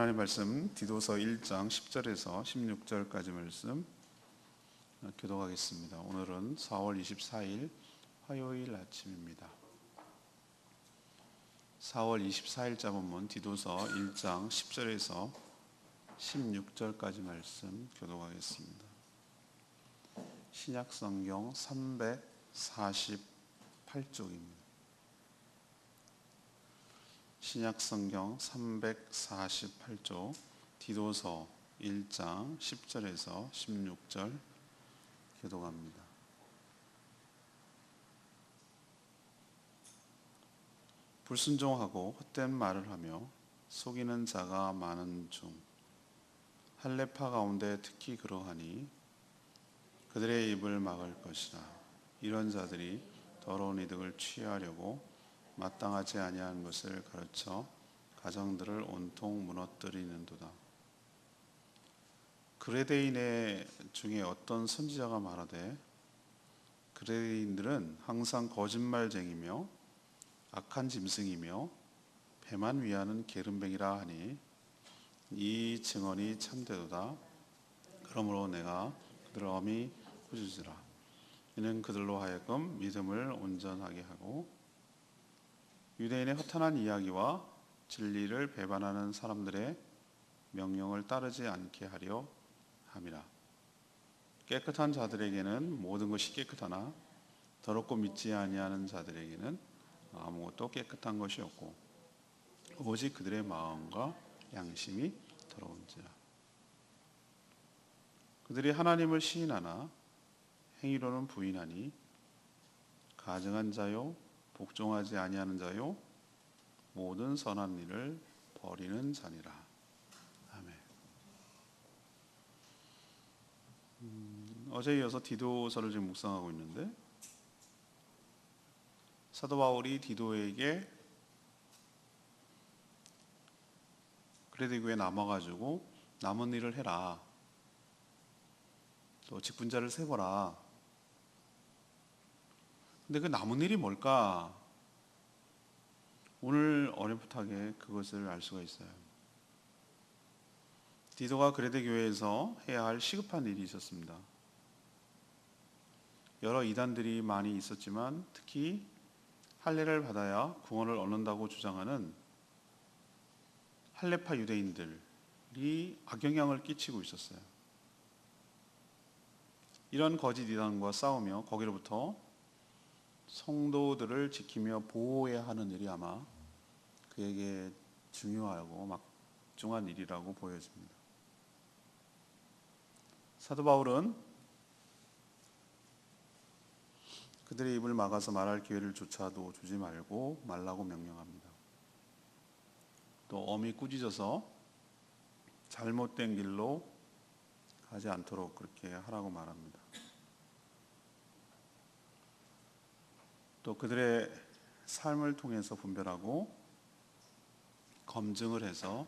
하나님 말씀 디도서 1장 10절에서 16절까지 말씀 교독하겠습니다. 오늘은 4월 24일 화요일 아침입니다. 4월 24일자 본문 디도서 1장 10절에서 16절까지 말씀 교독하겠습니다. 신약성경 348쪽입니다. 신약성경 348쪽 디도서 1장 10절에서 16절 교독합니다. 불순종하고 헛된 말을 하며 속이는 자가 많은 중 할례파 가운데 특히 그러하니 그들의 입을 막을 것이라. 이런 자들이 더러운 이득을 취하려고 마땅하지 아니한 것을 가르쳐 가정들을 온통 무너뜨리는도다. 그레데인의 중에 어떤 선지자가 말하되 그레데인들은 항상 거짓말쟁이며 악한 짐승이며 배만 위하는 게으름뱅이라 하니 이 증언이 참되도다. 그러므로 내가 그들을 엄히 꾸짖으라. 이는 그들로 하여금 믿음을 온전하게 하고 유대인의 허탄한 이야기와 진리를 배반하는 사람들의 명령을 따르지 않게 하려 함이라. 깨끗한 자들에게는 모든 것이 깨끗하나 더럽고 믿지 아니하는 자들에게는 아무것도 깨끗한 것이 없고 오직 그들의 마음과 양심이 더러운지라. 그들이 하나님을 시인하나 행위로는 부인하니 가증한 자요 복종하지 아니하는 자요 모든 선한 일을 버리는 자니라. 아멘. 어제에 이어서 디도서를 지금 묵상하고 있는데 사도 바울이 디도에게 그레데 교회에 남아가지고 남은 일을 해라, 또 직분자를 세워라. 근데 그 남은 일이 뭘까? 오늘 어렴풋하게 그것을 알 수가 있어요. 디도가 그레데 교회에서 해야 할 시급한 일이 있었습니다. 여러 이단들이 많이 있었지만 특히 할례를 받아야 구원을 얻는다고 주장하는 할례파 유대인들이 악영향을 끼치고 있었어요. 이런 거짓 이단과 싸우며 거기로부터 성도들을 지키며 보호해야 하는 일이 아마 그에게 중요하고 막중한 일이라고 보여집니다. 사도 바울은 그들의 입을 막아서 말할 기회를 조차도 주지 말라고 명령합니다. 또 엄히 꾸짖어서 잘못된 길로 가지 않도록 그렇게 하라고 말합니다. 또 그들의 삶을 통해서 분별하고 검증을 해서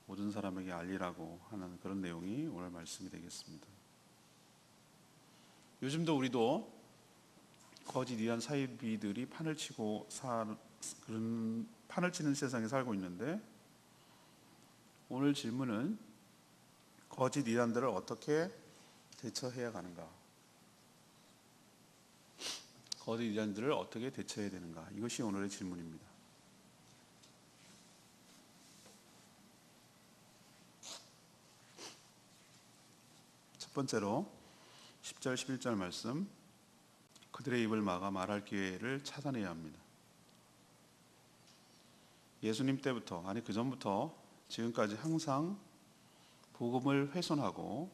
모든 사람에게 알리라고 하는 그런 내용이 오늘 말씀이 되겠습니다. 요즘도 우리도 거짓 이단 사이비들이 판을 치는 세상에 살고 있는데 오늘 질문은 거짓 이단들을 어떻게 대처해야 하는가? 거짓 이단들을 어떻게 대처해야 되는가? 이것이 오늘의 질문입니다. 첫 번째로 10절 11절 말씀, 그들의 입을 막아 말할 기회를 차단해야 합니다. 예수님 때부터, 아니 그 전부터 지금까지 항상 복음을 훼손하고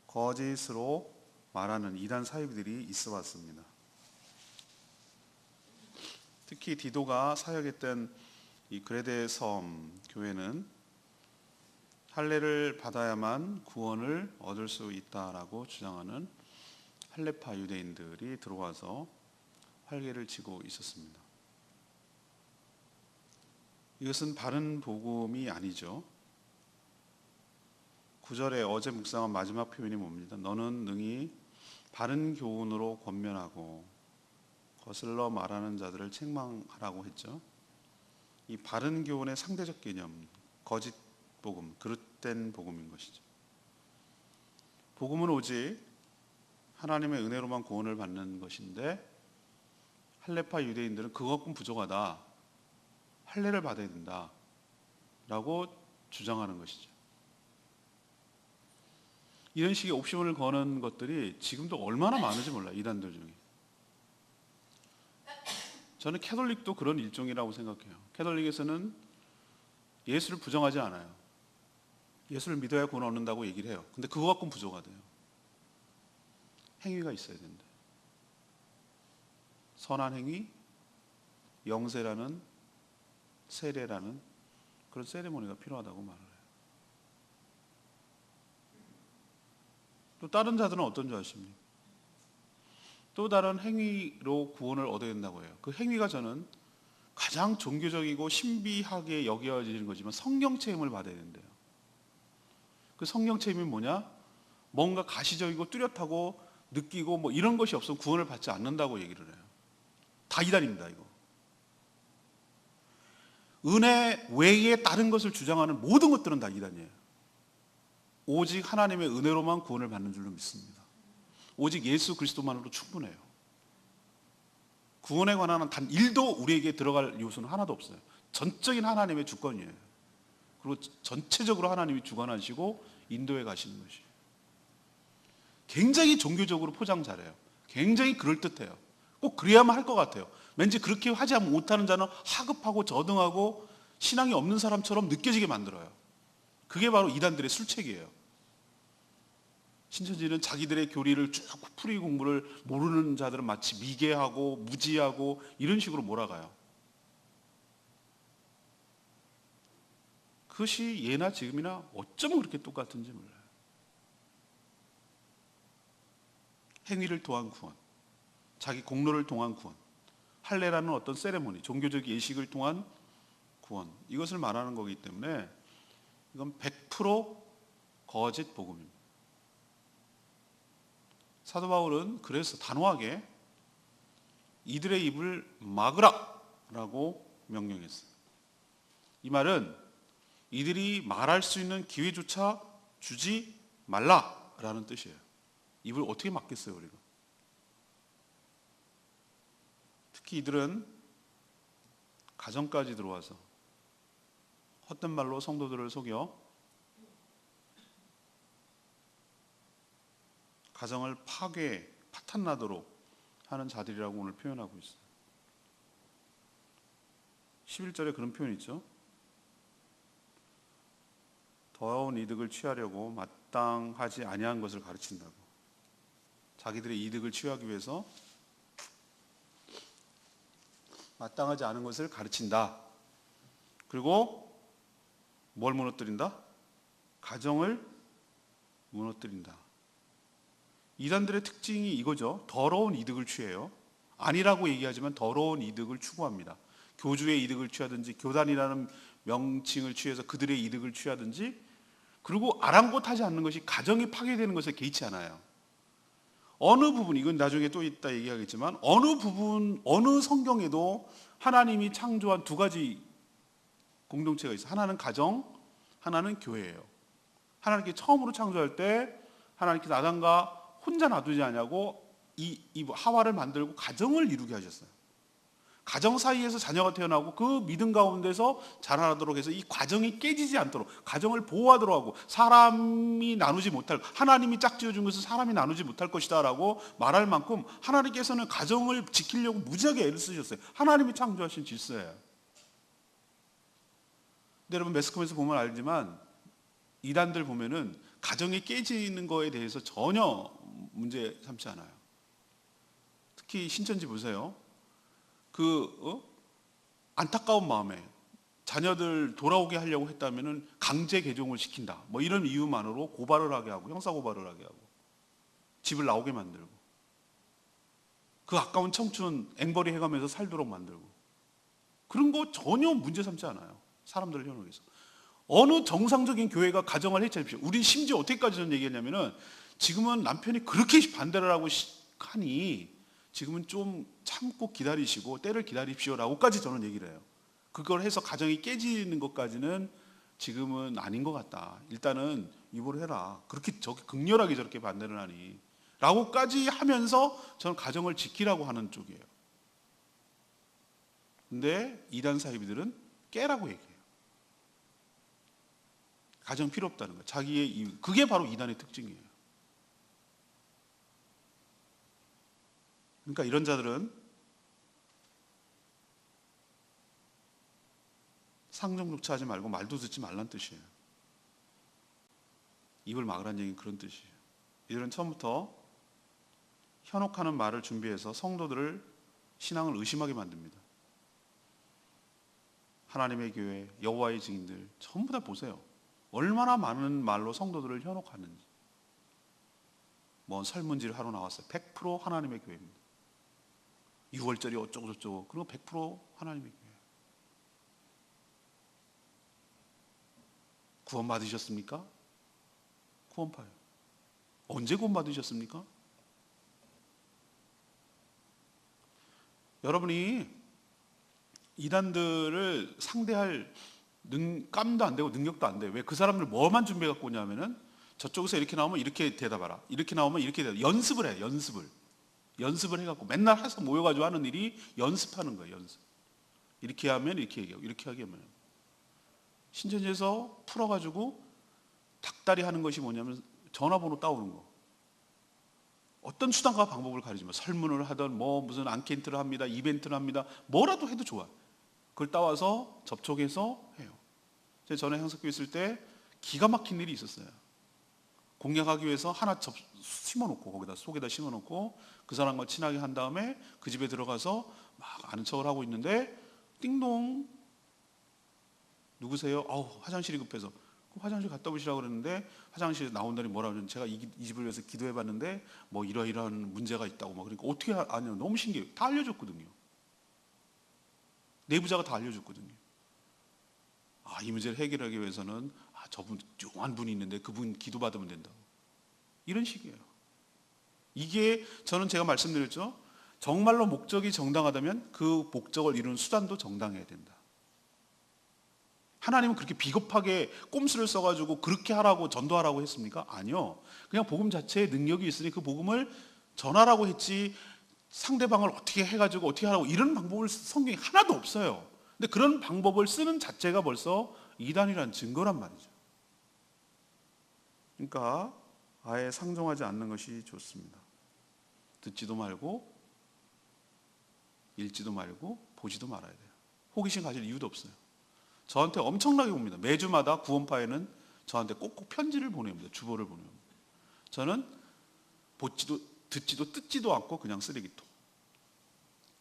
거짓으로 말하는 이단 사이비들이 있어 왔습니다. 특히 디도가 사역했던 이 그레데 섬 교회는 할례를 받아야만 구원을 얻을 수 있다라고 주장하는 할례파 유대인들이 들어와서 활개를 치고 있었습니다. 이것은 바른 복음이 아니죠. 9절에 어제 묵상한 마지막 표현이 뭡니다? 너는 능히 바른 교훈으로 권면하고 거슬러 말하는 자들을 책망하라고 했죠. 이 바른 교훈의 상대적 개념, 거짓 복음, 그릇된 복음인 것이죠. 복음은 오직 하나님의 은혜로만 구원을 받는 것인데 할례파 유대인들은 그것뿐 부족하다, 할례를 받아야 된다 라고 주장하는 것이죠. 이런 식의 옵션을 거는 것들이 지금도 얼마나 많은지 몰라요. 이단들 중에. 저는 캐톨릭도 그런 일종이라고 생각해요. 캐톨릭에서는 예수를 부정하지 않아요. 예수를 믿어야 구원 얻는다고 얘기를 해요. 근데 그거 갖고는 부족하대요. 행위가 있어야 된다. 선한 행위, 영세라는, 세례라는 그런 세레모니가 필요하다고 말을 해요. 또 다른 자들은 어떤 줄 아십니까? 또 다른 행위로 구원을 얻어야 된다고 해요. 그 행위가 저는 가장 종교적이고 신비하게 여겨지는 거지만 성령 체험을 받아야 된대요. 그 성령 체험이 뭐냐? 뭔가 가시적이고 뚜렷하고 느끼고 뭐 이런 것이 없으면 구원을 받지 않는다고 얘기를 해요. 다 이단입니다, 이거. 은혜 외에 다른 것을 주장하는 모든 것들은 다 이단이에요. 오직 하나님의 은혜로만 구원을 받는 줄로 믿습니다. 오직 예수 그리스도만으로 충분해요. 구원에 관한 단 1도 우리에게 들어갈 요소는 하나도 없어요. 전적인 하나님의 주권이에요. 그리고 전체적으로 하나님이 주관하시고 인도해 가시는 것이에요. 굉장히 종교적으로 포장 잘해요. 굉장히 그럴듯해요. 꼭 그래야만 할 것 같아요. 왠지 그렇게 하지 못하는 자는 하급하고 저등하고 신앙이 없는 사람처럼 느껴지게 만들어요. 그게 바로 이단들의 술책이에요. 신천지는 자기들의 교리를 쭉 풀이 공부를 모르는 자들은 마치 미개하고 무지하고 이런 식으로 몰아가요. 그것이 예나 지금이나 어쩌면 그렇게 똑같은지 몰라요. 행위를 통한 구원, 자기 공로를 통한 구원, 할례라는 어떤 세레모니, 종교적 예식을 통한 구원, 이것을 말하는 거기 때문에 이건 100% 거짓 복음입니다. 사도 바울은 그래서 단호하게 이들의 입을 막으라 라고 명령했어요. 이 말은 이들이 말할 수 있는 기회조차 주지 말라라는 뜻이에요. 입을 어떻게 막겠어요, 우리가? 특히 이들은 가정까지 들어와서 헛된 말로 성도들을 속여 가정을 파탄나도록 하는 자들이라고 오늘 표현하고 있어요. 11절에 그런 표현이 있죠. 더러운 이득을 취하려고 마땅하지 아니한 것을 가르친다고. 자기들의 이득을 취하기 위해서 마땅하지 않은 것을 가르친다. 그리고 뭘 무너뜨린다? 가정을 무너뜨린다. 이단들의 특징이 이거죠. 더러운 이득을 취해요. 아니라고 얘기하지만 더러운 이득을 추구합니다. 교주의 이득을 취하든지 교단이라는 명칭을 취해서 그들의 이득을 취하든지, 그리고 아랑곳하지 않는 것이 가정이 파괴되는 것에 개의치 않아요. 어느 부분, 이건 나중에 또 이따 얘기하겠지만 어느 부분, 어느 성경에도 하나님이 창조한 두 가지 공동체가 있어요. 하나는 가정, 하나는 교회예요. 하나님께 처음으로 창조할 때 하나님께서 아담과 혼자 놔두지 않냐고 이 하와를 만들고 가정을 이루게 하셨어요. 가정 사이에서 자녀가 태어나고 그 믿음 가운데서 자라나도록 해서 이 과정이 깨지지 않도록 가정을 보호하도록 하고, 사람이 나누지 못할, 하나님이 짝지어준 것을 사람이 나누지 못할 것이다 라고 말할 만큼 하나님께서는 가정을 지키려고 무지하게 애를 쓰셨어요. 하나님이 창조하신 질서예요. 근데 여러분 매스컴에서 보면 알지만 이단들 보면은 가정이 깨지는 거에 대해서 전혀 문제 삼지 않아요. 특히 신천지 보세요. 안타까운 마음에 자녀들 돌아오게 하려고 했다면은 강제 개종을 시킨다, 뭐 이런 이유만으로 고발을 하게 하고, 형사 고발을 하게 하고, 집을 나오게 만들고, 그 아까운 청춘 앵벌이 해가면서 살도록 만들고, 그런 거 전혀 문제 삼지 않아요. 사람들을 현혹해서. 어느 정상적인 교회가 가정을 해체하십시오. 우리 심지어 어떻게까지 저는 얘기했냐면은, 지금은 남편이 그렇게 반대를 하고 하니 지금은 좀 참고 기다리시고 때를 기다립시오라고까지 저는 얘기를 해요. 그걸 해서 가정이 깨지는 것까지는 지금은 아닌 것 같다. 일단은 입으로 해라. 그렇게 저렇게 극렬하게 저렇게 반대를 하니 라고까지 하면서 저는 가정을 지키라고 하는 쪽이에요. 근데 이단 사이비들은 깨라고 얘기해요. 가정 필요 없다는 거예요. 자기의 이유. 그게 바로 이단의 특징이에요. 그러니까 이런 자들은 상종조차 하지 말고 말도 듣지 말란 뜻이에요. 입을 막으란 얘기는 그런 뜻이에요. 이들은 처음부터 현혹하는 말을 준비해서 성도들을 신앙을 의심하게 만듭니다. 하나님의 교회, 여호와의 증인들 전부 다 보세요. 얼마나 많은 말로 성도들을 현혹하는지. 뭐 설문지를 하러 나왔어요. 100% 하나님의 교회입니다. 6월절이 어쩌고 저쩌고. 그리고 100% 하나님의 교회. 구원 받으셨습니까? 구원파요. 언제 구원 받으셨습니까? 여러분이 이단들을 상대할 깜도 안 되고 능력도 안 돼요. 왜? 그 사람들 뭐만 준비해 갖고 오냐면은 저쪽에서 이렇게 나오면 이렇게 대답하라. 이렇게 나오면 이렇게 대답. 연습을 해. 연습을 해갖고 맨날 해서 모여가지고 하는 일이 연습하는 거예요. 연습. 이렇게 하면 이렇게 얘기하고 이렇게 하게 하면. 신천지에서 풀어가지고 닭다리 하는 것이 뭐냐면 전화번호 따오는 거. 어떤 수단과 방법을 가리지만 설문을 하든 뭐 무슨 앙케이트를 합니다. 이벤트를 합니다. 뭐라도 해도 좋아. 그걸 따와서 접촉해서 해요. 제가 전에 향석교회 있을 때 기가 막힌 일이 있었어요. 공략하기 위해서 하나 심어놓고 거기다 속에다 심어놓고 그 사람과 친하게 한 다음에 그 집에 들어가서 막 아는 척을 하고 있는데 띵동 누구세요? 화장실이 급해서 화장실 갔다 오시라고 그랬는데 화장실에 나온다니 뭐라 그러는데 제가 이 집을 위해서 기도해 봤는데 뭐 이러이러한 문제가 있다고 막 그러니까 어떻게 아니요 너무 신기해요. 다 알려줬거든요. 내부자가 다 알려줬거든요. 이 문제를 해결하기 위해서는 저분 뚱한 분이 있는데 그분 기도받으면 된다고. 이런 식이에요. 이게 저는 제가 말씀드렸죠. 정말로 목적이 정당하다면 그 목적을 이루는 수단도 정당해야 된다. 하나님은 그렇게 비겁하게 꼼수를 써가지고 그렇게 하라고 전도하라고 했습니까? 아니요. 그냥 복음 자체에 능력이 있으니 그 복음을 전하라고 했지 상대방을 어떻게 해가지고 어떻게 하라고 이런 방법을 성경에 하나도 없어요. 근데 그런 방법을 쓰는 자체가 벌써 이단이라는 증거란 말이죠. 그러니까 아예 상종하지 않는 것이 좋습니다. 듣지도 말고 읽지도 말고 보지도 말아야 돼요. 호기심 가질 이유도 없어요. 저한테 엄청나게 옵니다. 매주마다 구원파에는 저한테 꼭꼭 편지를 보냅니다. 주보를 보냅니다. 저는 보지도 듣지도 뜯지도 않고 그냥 쓰레기통.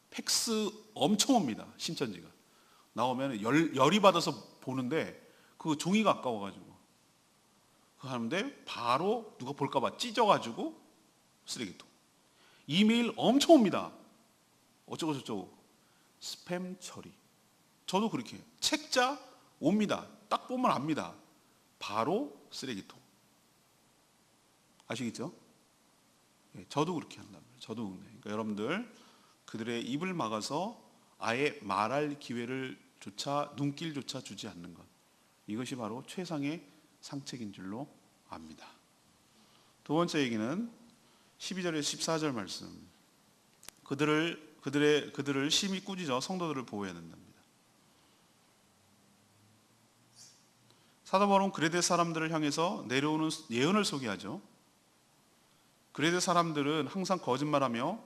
팩스 엄청 옵니다. 신천지가. 나오면 열이 받아서 보는데 그 종이가 아까워가지고 그거 하는데 바로 누가 볼까봐 찢어가지고 쓰레기통. 이메일 엄청 옵니다. 어쩌고 저쩌고 스팸 처리. 저도 그렇게 해요. 책자 옵니다. 딱 보면 압니다. 바로 쓰레기통. 아시겠죠? 저도 그렇게 한단 말이에요. 저도 그러니까 여러분들 그들의 입을 막아서 아예 말할 기회를 조차 눈길조차 주지 않는 것. 이것이 바로 최상의 상책인 줄로 압니다. 두 번째 얘기는 12절에서 14절 말씀. 그들을 심히 꾸짖어 성도들을 보호해야 된답니다. 사도 바울은 그레데 사람들을 향해서 내려오는 예언을 소개하죠. 그레데 사람들은 항상 거짓말하며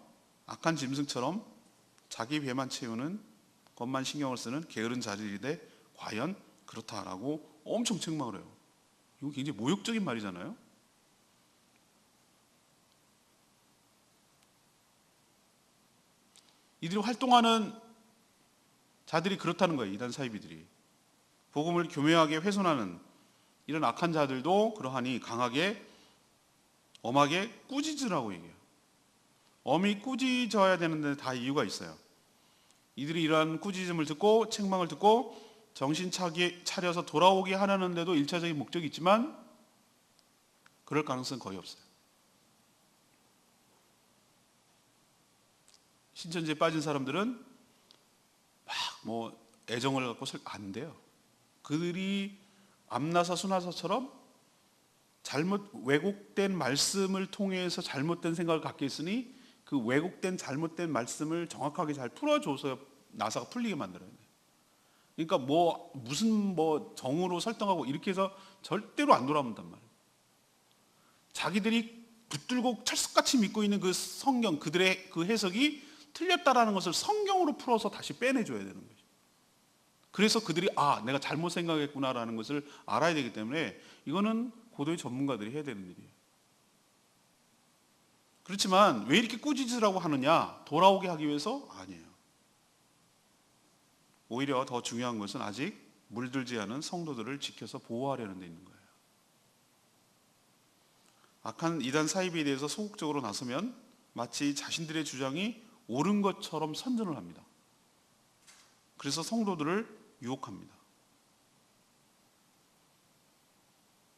악한 짐승처럼 자기 배만 채우는 것만 신경을 쓰는 게으른 자들이되 과연 그렇다라고 엄청 책망을 해요. 이거 굉장히 모욕적인 말이잖아요. 이들이 활동하는 자들이 그렇다는 거예요. 이단 사이비들이. 복음을 교묘하게 훼손하는 이런 악한 자들도 그러하니 강하게 엄하게 꾸짖으라고 얘기해요. 엄히 꾸짖어야 되는데 다 이유가 있어요. 이들이 이러한 꾸짖음을 듣고 책망을 듣고 정신 차려서 돌아오게 하려는데도 1차적인 목적이 있지만 그럴 가능성은 거의 없어요. 신천지에 빠진 사람들은 막 애정을 갖고 안 돼요. 그들이 암나사 수나사처럼 잘못 왜곡된 말씀을 통해서 잘못된 생각을 갖게 했으니 그 왜곡된 잘못된 말씀을 정확하게 잘 풀어줘서 나사가 풀리게 만들어야 돼. 그러니까 무슨 정으로 설득하고 이렇게 해서 절대로 안 돌아온단 말이에요. 자기들이 붙들고 철석같이 믿고 있는 그 성경, 그들의 그 해석이 틀렸다라는 것을 성경으로 풀어서 다시 빼내줘야 되는 거죠. 그래서 그들이 내가 잘못 생각했구나라는 것을 알아야 되기 때문에 이거는 고도의 전문가들이 해야 되는 일이에요. 그렇지만 왜 이렇게 꾸짖으라고 하느냐? 돌아오게 하기 위해서? 아니에요. 오히려 더 중요한 것은 아직 물들지 않은 성도들을 지켜서 보호하려는 데 있는 거예요. 악한 이단 사이비에 대해서 소극적으로 나서면 마치 자신들의 주장이 옳은 것처럼 선전을 합니다. 그래서 성도들을 유혹합니다.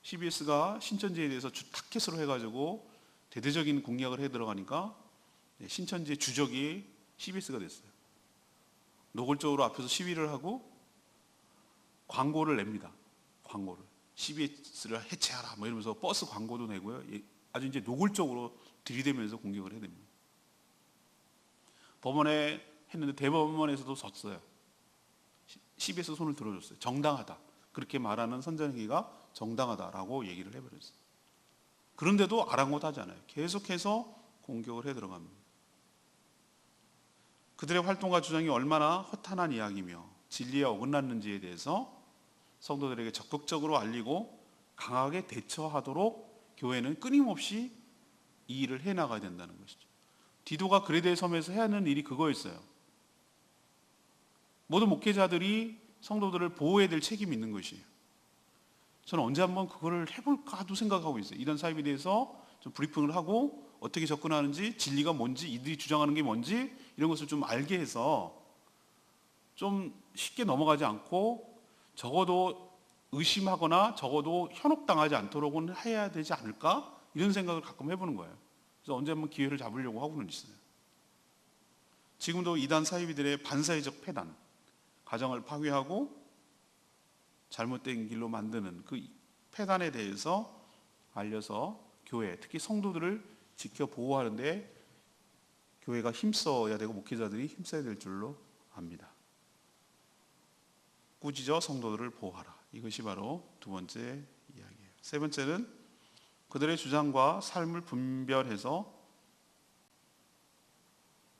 CBS가 신천지에 대해서 타켓으로 해가지고 대대적인 공약을 해 들어가니까 신천지의 주적이 CBS가 됐어요. 노골적으로 앞에서 시위를 하고 광고를 냅니다. 광고를. CBS를 해체하라 이러면서 버스 광고도 내고요. 아주 이제 노골적으로 들이대면서 공격을 해야 됩니다. 법원에 했는데 대법원에서도 졌어요. CBS 손을 들어줬어요. 정당하다. 그렇게 말하는 선전행위가 정당하다라고 얘기를 해버렸어요. 그런데도 아랑곳하지 않아요. 계속해서 공격을 해 들어갑니다. 그들의 활동과 주장이 얼마나 허탄한 이야기며 진리에 어긋났는지에 대해서 성도들에게 적극적으로 알리고 강하게 대처하도록 교회는 끊임없이 이 일을 해나가야 된다는 것이죠. 디도가 그레데 섬에서 해야 하는 일이 그거였어요. 모든 목회자들이 성도들을 보호해야 될 책임이 있는 것이에요. 저는 언제 한번 그거를 해볼까도 생각하고 있어요. 이단 사입에 대해서 좀 브리핑을 하고 어떻게 접근하는지, 진리가 뭔지, 이들이 주장하는 게 뭔지 이런 것을 좀 알게 해서 좀 쉽게 넘어가지 않고 적어도 의심하거나 적어도 현혹당하지 않도록은 해야 되지 않을까? 이런 생각을 가끔 해보는 거예요. 그래서 언제 한번 기회를 잡으려고 하고는 있어요. 지금도 이단 사이비들의 반사회적 패단, 가정을 파괴하고 잘못된 길로 만드는 그 패단에 대해서 알려서 교회, 특히 성도들을 지켜 보호하는 데 교회가 힘써야 되고 목회자들이 힘써야 될 줄로 압니다. 꾸짖어 성도들을 보호하라. 이것이 바로 두 번째 이야기예요. 세 번째는 그들의 주장과 삶을 분별해서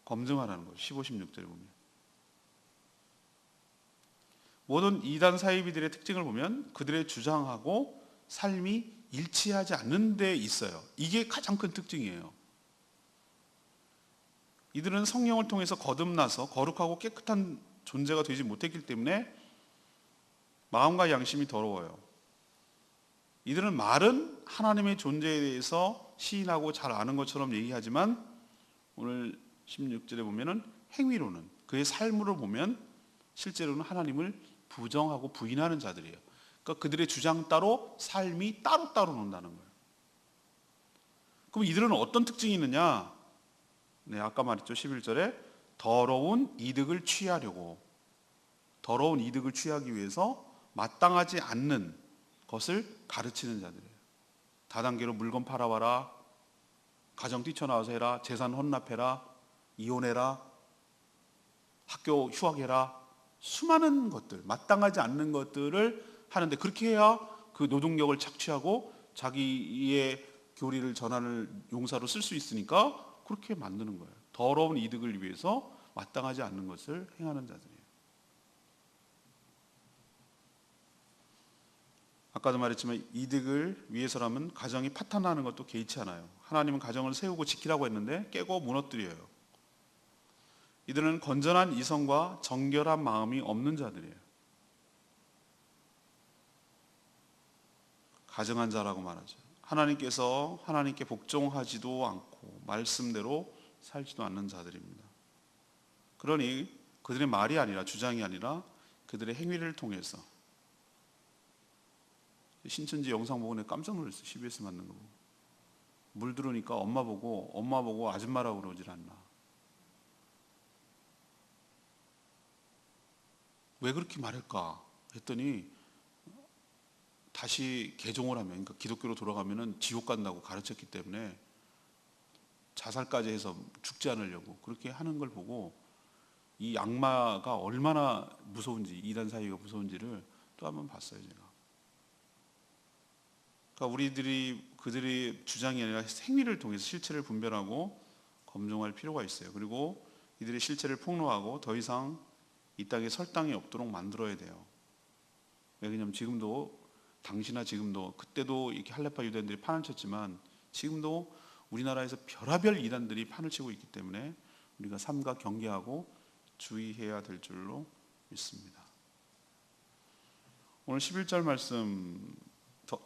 검증하라는 거예요. 15, 16절에 보면. 모든 이단 사이비들의 특징을 보면 그들의 주장하고 삶이 일치하지 않는 데 있어요. 이게 가장 큰 특징이에요. 이들은 성령을 통해서 거듭나서 거룩하고 깨끗한 존재가 되지 못했기 때문에 마음과 양심이 더러워요. 이들은 말은 하나님의 존재에 대해서 시인하고 잘 아는 것처럼 얘기하지만 오늘 16절에 보면은 행위로는 그의 삶으로 보면 실제로는 하나님을 부정하고 부인하는 자들이에요. 그러니까 그들의 주장 따로 삶이 따로따로 논다는 거예요. 그럼 이들은 어떤 특징이 있느냐? 네, 아까 말했죠. 11절에 더러운 이득을 취하려고, 더러운 이득을 취하기 위해서 마땅하지 않는 것을 가르치는 자들이에요. 다단계로 물건 팔아와라, 가정 뛰쳐나와서 해라, 재산 헌납해라, 이혼해라, 학교 휴학해라, 수많은 것들, 마땅하지 않는 것들을 하는데 그렇게 해야 그 노동력을 착취하고 자기의 교리를 전하는 용사로 쓸 수 있으니까 그렇게 만드는 거예요. 더러운 이득을 위해서 마땅하지 않는 것을 행하는 자들이에요. 아까도 말했지만 이득을 위해서라면 가정이 파탄나는 것도 개의치 않아요. 하나님은 가정을 세우고 지키라고 했는데 깨고 무너뜨려요. 이들은 건전한 이성과 정결한 마음이 없는 자들이에요. 가증한 자라고 말하죠. 하나님께서 하나님께 복종하지도 않고 말씀대로 살지도 않는 자들입니다. 그러니 그들의 말이 아니라 주장이 아니라 그들의 행위를 통해서 신천지 영상 보고 내가 깜짝 놀랐어요. CBS 맞는 거 보고. 물 들어오니까 엄마 보고 아줌마라고 그러질 않나. 왜 그렇게 말할까 했더니 다시 개종을 하면, 그러니까 기독교로 돌아가면은 지옥 간다고 가르쳤기 때문에 자살까지 해서 죽지 않으려고 그렇게 하는 걸 보고 이 악마가 얼마나 무서운지, 이단 사이가 무서운지를 또 한번 봤어요, 제가. 그러니까 우리들이 그들의 주장이 아니라 행위를 통해서 실체를 분별하고 검증할 필요가 있어요. 그리고 이들의 실체를 폭로하고 더 이상 이 땅에 설 땅이 없도록 만들어야 돼요. 왜냐하면 지금도, 당시나 지금도, 그때도 이렇게 할레파 유대인들이 판을 쳤지만 지금도 우리나라에서 별의별 이단들이 판을 치고 있기 때문에 우리가 삼가 경계하고 주의해야 될 줄로 믿습니다. 오늘 11절 말씀,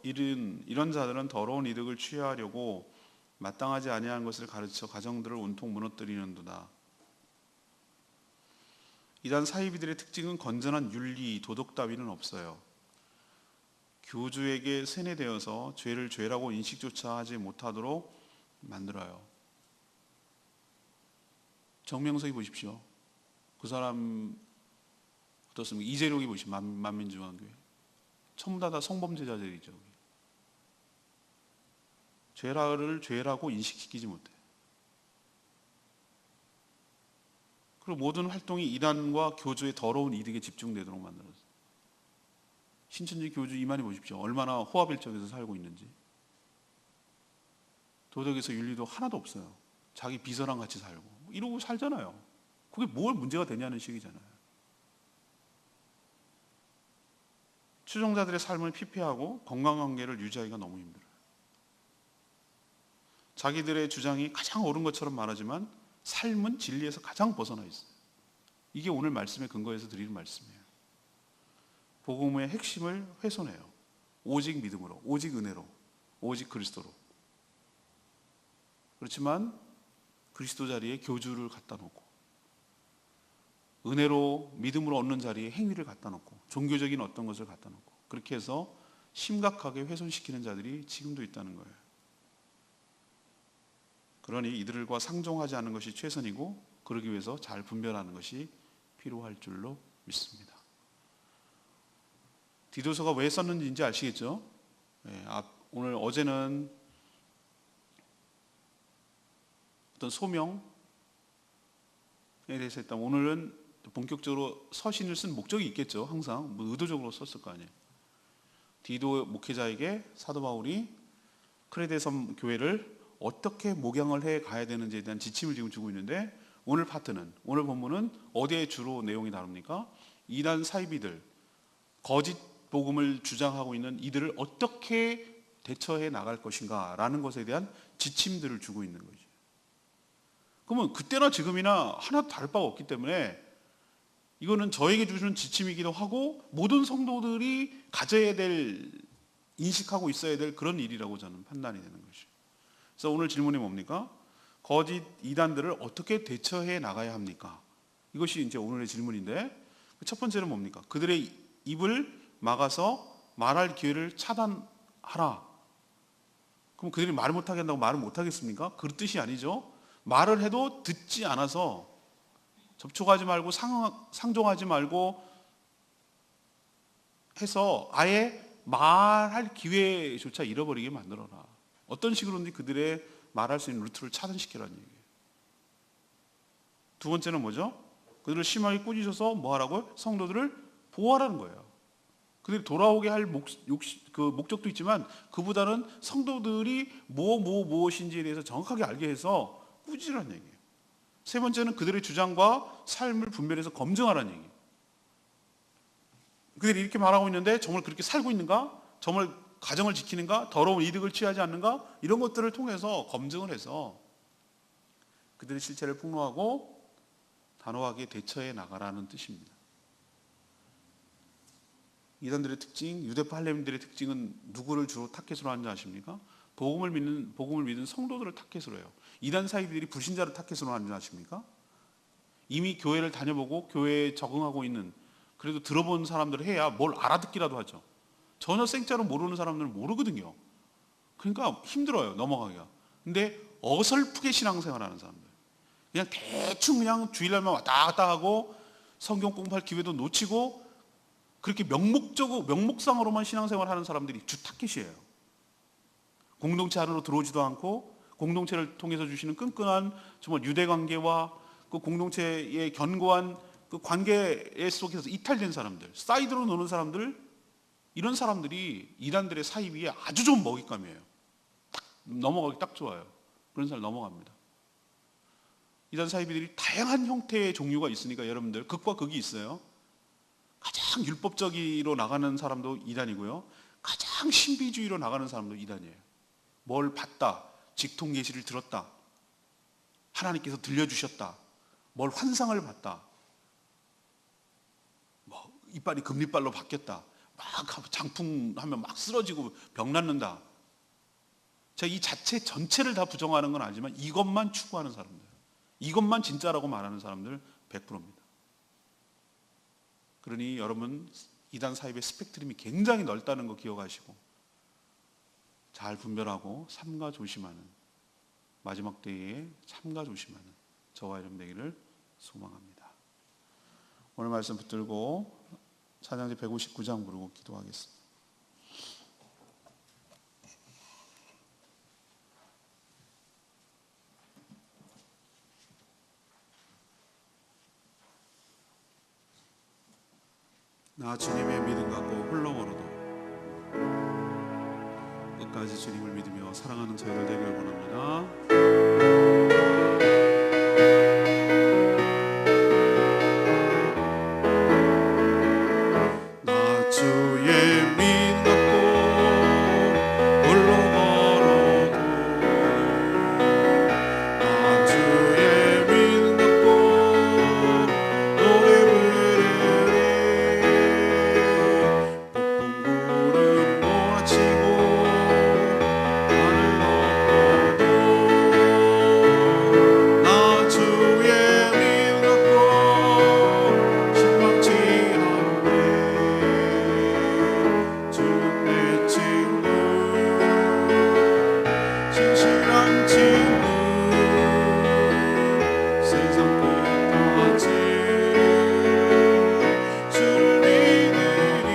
이런 자들은 더러운 이득을 취하려고 마땅하지 아니한 것을 가르쳐 가정들을 온통 무너뜨리는도다. 이단 사이비들의 특징은 건전한 윤리, 도덕 따위는 없어요. 교주에게 세뇌되어서 죄를 죄라고 인식조차 하지 못하도록 만들어요. 정명석이 보십시오. 그 사람 어떻습니까? 이재룡이 보십시오. 만민중앙교회. 전부 다 성범죄자들이죠. 죄를 죄라고 인식시키지 못해. 그리고 모든 활동이 이단과 교주의 더러운 이득에 집중되도록 만들었어요. 신천지 교주 이만희 보십시오. 얼마나 호화빌적에서 살고 있는지. 도덕에서 윤리도 하나도 없어요. 자기 비서랑 같이 살고 이러고 살잖아요. 그게 뭘 문제가 되냐는 식이잖아요. 추종자들의 삶을 피폐하고 건강관계를 유지하기가 너무 힘들어요. 자기들의 주장이 가장 옳은 것처럼 말하지만 삶은 진리에서 가장 벗어나 있어요. 이게 오늘 말씀의 근거에서 드리는 말씀이에요. 복음의 핵심을 훼손해요. 오직 믿음으로, 오직 은혜로, 오직 그리스도로. 그렇지만 그리스도 자리에 교주를 갖다 놓고, 은혜로 믿음으로 얻는 자리에 행위를 갖다 놓고, 종교적인 어떤 것을 갖다 놓고, 그렇게 해서 심각하게 훼손시키는 자들이 지금도 있다는 거예요. 그러니 이들과 상종하지 않는 것이 최선이고, 그러기 위해서 잘 분별하는 것이 필요할 줄로 믿습니다. 디도서가 왜 썼는지 아시겠죠? 오늘 어제는 어떤 소명에 대해서 했다면 오늘은 본격적으로 서신을 쓴 목적이 있겠죠. 항상 뭐 의도적으로 썼을 거 아니에요. 디도 목회자에게 사도 바울이 크레데 섬 교회를 어떻게 목양을 해 가야 되는지에 대한 지침을 지금 주고 있는데, 오늘 파트는, 오늘 본문은 어디에 주로 내용이 다룹니까? 이단 사이비들, 거짓 복음을 주장하고 있는 이들을 어떻게 대처해 나갈 것인가 라는 것에 대한 지침들을 주고 있는 거죠. 그러면 그때나 지금이나 하나도 다를 바가 없기 때문에 이거는 저에게 주시는 지침이기도 하고 모든 성도들이 가져야 될, 인식하고 있어야 될 그런 일이라고 저는 판단이 되는 것이죠. 그래서 오늘 질문이 뭡니까? 거짓 이단들을 어떻게 대처해 나가야 합니까? 이것이 이제 오늘의 질문인데, 첫 번째는 뭡니까? 그들의 입을 막아서 말할 기회를 차단하라. 그럼 그들이 말을 못하게 한다고 말을 못하겠습니까? 그 뜻이 아니죠. 말을 해도 듣지 않아서 접촉하지 말고 상종하지 말고 해서 아예 말할 기회조차 잃어버리게 만들어라. 어떤 식으로든지 그들의 말할 수 있는 루트를 차단시키라는 얘기예요. 두 번째는 뭐죠? 그들을 심하게 꾸짖어서 뭐 하라고요? 성도들을 보호하라는 거예요. 그들이 돌아오게 할 목적도 있지만 그보다는 성도들이 무엇인지에 대해서 정확하게 알게 해서 꾸짖으라는 얘기예요. 세 번째는 그들의 주장과 삶을 분별해서 검증하라는 얘기예요. 그들이 이렇게 말하고 있는데 정말 그렇게 살고 있는가? 정말 가정을 지키는가? 더러운 이득을 취하지 않는가? 이런 것들을 통해서 검증을 해서 그들의 실체를 폭로하고 단호하게 대처해 나가라는 뜻입니다. 이단들의 특징, 유대파 할렘들의 특징은 누구를 주로 타겟으로 하는지 아십니까? 복음을 믿는 성도들을 타겟으로 해요. 이단 사이비들이 불신자를 타겟으로 하는지 아십니까? 이미 교회를 다녀보고 교회에 적응하고 있는, 그래도 들어본 사람들을 해야 뭘 알아듣기라도 하죠. 전혀 생짜로 모르는 사람들은 모르거든요. 그러니까 힘들어요, 넘어가기가. 근데 어설프게 신앙생활하는 사람들, 그냥 대충 그냥 주일날만 왔다 갔다 하고 성경 공부할 기회도 놓치고 그렇게 명목상으로만 신앙생활하는 사람들이 주타켓이에요. 공동체 안으로 들어오지도 않고 공동체를 통해서 주시는 끈끈한 정말 유대관계와 그 공동체의 견고한 그 관계 속에서 이탈된 사람들, 사이드로 노는 사람들, 이런 사람들이 이단들의 사이 위에 아주 좋은 먹잇감이에요. 딱 넘어가기 딱 좋아요. 그런 사람 넘어갑니다. 이단 사이비들이 다양한 형태의 종류가 있으니까 여러분들 극과 극이 있어요. 가장 율법적으로 나가는 사람도 이단이고요, 가장 신비주의로 나가는 사람도 이단이에요. 뭘 봤다, 직통 계시를 들었다, 하나님께서 들려주셨다, 뭘 환상을 봤다, 뭐 이빨이 금리빨로 바뀌었다, 막 장풍하면 막 쓰러지고 병 낫는다. 제가 이 자체 전체를 다 부정하는 건 아니지만 이것만 추구하는 사람들, 이것만 진짜라고 말하는 사람들 100%입니다. 그러니 여러분, 이단 사입의 스펙트럼이 굉장히 넓다는 거 기억하시고 잘 분별하고 삼가 조심하는, 마지막 때에 삼가 조심하는 저와 여러분 되기를 소망합니다. 오늘 말씀 붙들고 찬양지 159장 부르고 기도하겠습니다. 나 주님의 믿음 갖고 홀로 걸어도 끝까지 주님을 믿으며 사랑하는 저희들 되길 원합니다. 나 주의 믿음 갖고 홀로 걸어도, 나 주의 믿음 갖고 노래 부르리. 폭풍 구름 몰아치고 나 주의 믿음 갖고 실망치 않네. 주는 내 친구, 신실한 친구, 세상 끝까지 주를 믿으리.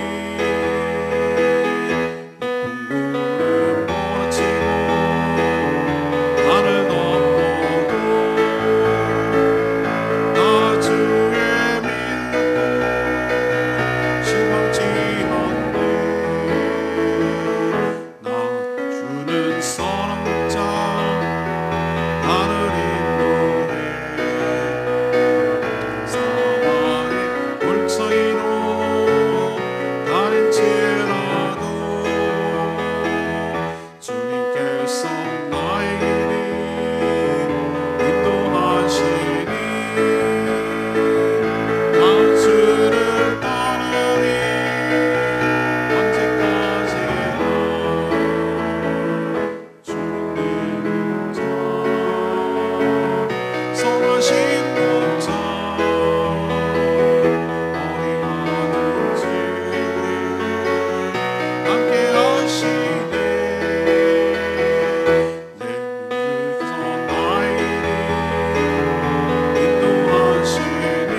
폭풍 구름 몰아치고 하늘 넘어도 나 주의 믿음 갖고 실망치 않네. 나 주는 선한 자 나를 인도해. 사망의 골짜기로 다닐지라도 주님께서 나의 길을 인도하시니 나 주를 따르리. 언제까지나 주는 내 자, 선하신 목자, 어디 가든지 함께 하시네. 내 눈에서 나의 길을 인도하시니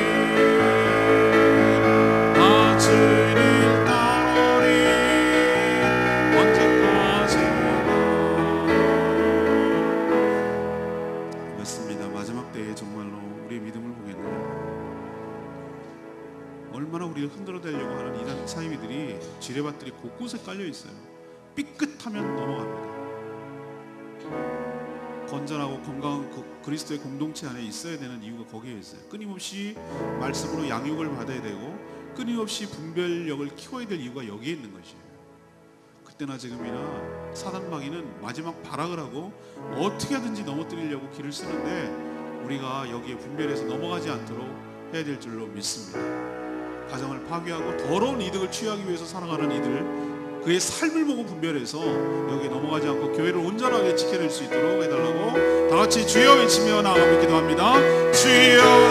나 주를 따르리. 언제까지나. 맞습니다. 마지막 때에 정말로 우리의 믿음을 보겠네요. 얼마나 우리를 흔들어대려고 하는 이단 사이비들이 지뢰밭들이 곳곳에 깔려 있어요. 삐끗하면 넘어갑니다. 건전하고 건강한 그리스도의 공동체 안에 있어야 되는 이유가 거기에 있어요. 끊임없이 말씀으로 양육을 받아야 되고 끊임없이 분별력을 키워야 될 이유가 여기에 있는 것이에요. 그때나 지금이나 사단 마귀는 마지막 발악을 하고 어떻게 하든지 넘어뜨리려고 길을 쓰는데 우리가 여기에 분별해서 넘어가지 않도록 해야 될 줄로 믿습니다. 가정을 파괴하고 더러운 이득을 취하기 위해서 살아가는 이들, 그의 삶을 보고 분별해서 여기에 넘어가지 않고 교회를 온전하게 지켜낼 수 있도록 해달라고 다 같이 주여 외치며 나아가며 기도합니다. 주여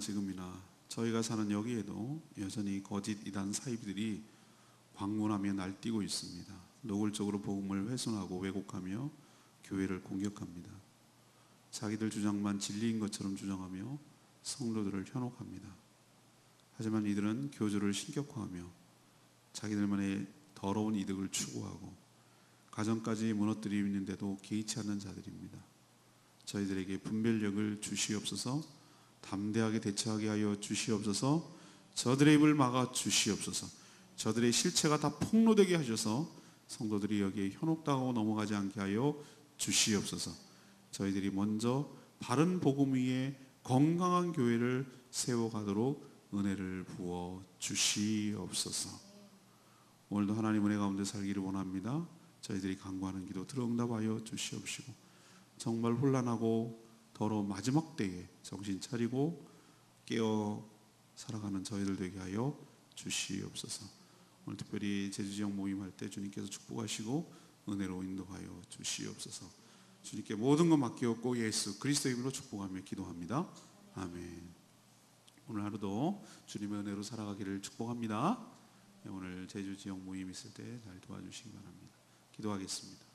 지금이나 저희가 사는 여기에도 여전히 거짓 이단 사이비들이 방문하며 날뛰고 있습니다. 노골적으로 복음을 훼손하고 왜곡하며 교회를 공격합니다. 자기들 주장만 진리인 것처럼 주장하며 성도들을 현혹합니다. 하지만 이들은 교조를 신격화하며 자기들만의 더러운 이득을 추구하고 가정까지 무너뜨리는데도 개의치 않는 자들입니다. 저희들에게 분별력을 주시옵소서, 담대하게 대처하게 하여 주시옵소서, 저들의 입을 막아 주시옵소서, 저들의 실체가 다 폭로되게 하셔서 성도들이 여기에 현혹당하고 넘어가지 않게 하여 주시옵소서. 저희들이 먼저 바른 복음 위에 건강한 교회를 세워가도록 은혜를 부어 주시옵소서. 오늘도 하나님 은혜 가운데 살기를 원합니다. 저희들이 간구하는 기도 들어응답하여 주시옵시고 정말 혼란하고 더러운 마지막 때에 정신 차리고 깨어 살아가는 저희들 되게 하여 주시옵소서. 오늘 특별히 제주지역 모임할 때 주님께서 축복하시고 은혜로 인도하여 주시옵소서. 주님께 모든 것 맡기었고 예수 그리스도의 이름으로 축복하며 기도합니다. 아멘. 오늘 하루도 주님의 은혜로 살아가기를 축복합니다. 오늘 제주지역 모임 있을 때 날 도와주시기 바랍니다. 기도하겠습니다.